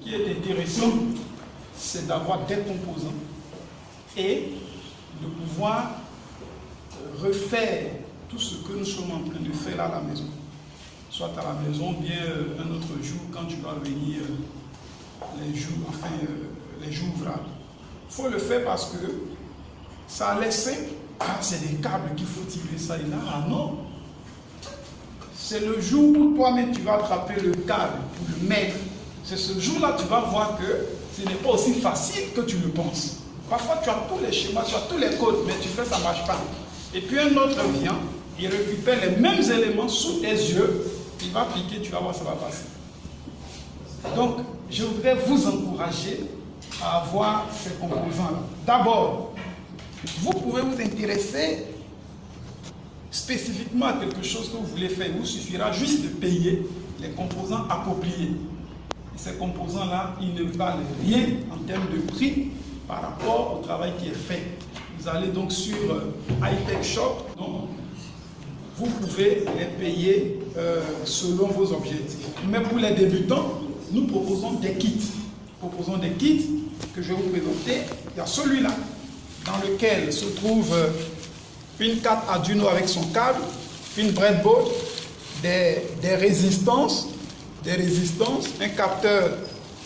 qui est intéressant, c'est d'avoir des composants et de pouvoir refaire tout ce que nous sommes en train de faire à la maison. Soit à la maison, bien un autre jour, quand tu vas venir les jours ouvrables. Il faut le faire parce que ça a l'air simple. Ah, c'est des câbles qu'il faut tirer ça et là. Ah non. C'est le jour où toi-même tu vas attraper le câble pour le mettre. C'est ce jour-là que tu vas voir que ce n'est pas aussi facile que tu le penses. Parfois tu as tous les schémas, tu as tous les codes, mais tu fais ça ne marche pas. Et puis un autre vient, il récupère les mêmes éléments sous tes yeux, il va appliquer, tu vas voir, ça va passer. Donc, je voudrais vous encourager à avoir ces composants-là. D'abord, vous pouvez vous intéresser spécifiquement à quelque chose que vous voulez faire. Il vous suffira juste de payer les composants appropriés. Et ces composants-là, ils ne valent rien en termes de prix par rapport au travail qui est fait. Vous allez donc sur High-Tech Shop, donc vous pouvez les payer selon vos objectifs. Mais pour les débutants, nous proposons des kits. Nous proposons des kits que je vais vous présenter. Il y a celui-là, dans lequel se trouve une carte Arduino avec son câble, une breadboard, des résistances, un capteur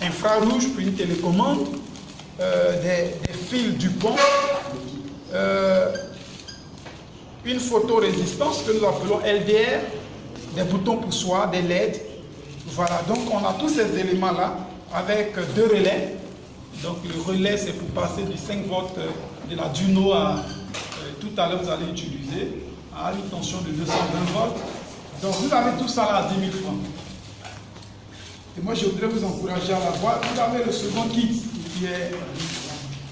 infrarouge pour une télécommande, des fils Dupont, une photorésistance que nous appelons LDR, des boutons poussoirs, des LED. Voilà, donc on a tous ces éléments-là avec deux relais. Donc le relais, c'est pour passer du 5 volts de la Duno à tout à l'heure vous allez utiliser à une tension de 220 volts. Donc vous avez tout ça là à 10 000 francs. Et moi je voudrais vous encourager à l'avoir. Vous avez le second kit qui est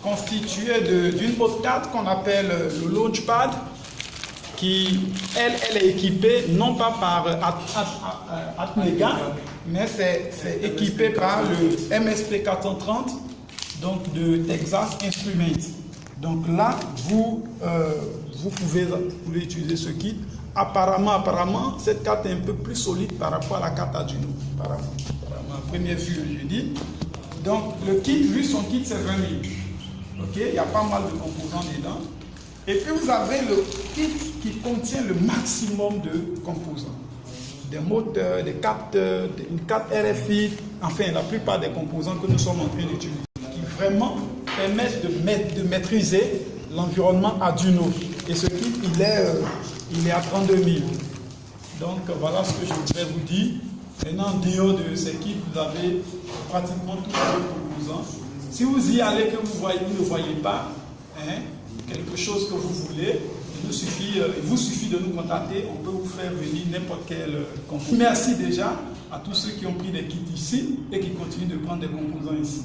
constitué d'une autre carte qu'on appelle le Launchpad, qui elle est équipée non pas par Atmega, mais c'est équipé par le MSP 430, donc de Texas Instruments. Donc là, vous pouvez utiliser ce kit. Apparemment, cette carte est un peu plus solide par rapport à la carte Arduino. Apparemment, à première vue, je dis. Donc le kit, lui, son kit, c'est 20 000. Ok, il y a pas mal de composants dedans. Et puis vous avez le kit qui contient le maximum de composants. Des moteurs, des capteurs, une carte RFI, enfin la plupart des composants que nous sommes en train d'utiliser, qui vraiment permettent de maîtriser l'environnement Arduino. Et ce kit, il est à 32 000. Donc voilà ce que je voudrais vous dire. Maintenant, en dehors de ces kits, vous avez pratiquement tous les composants. Si vous y allez que vous ne voyez pas, quelque chose que vous voulez, il vous suffit de nous contacter, on peut vous faire venir n'importe quel composant. Merci déjà à tous ceux qui ont pris des kits ici et qui continuent de prendre des composants ici.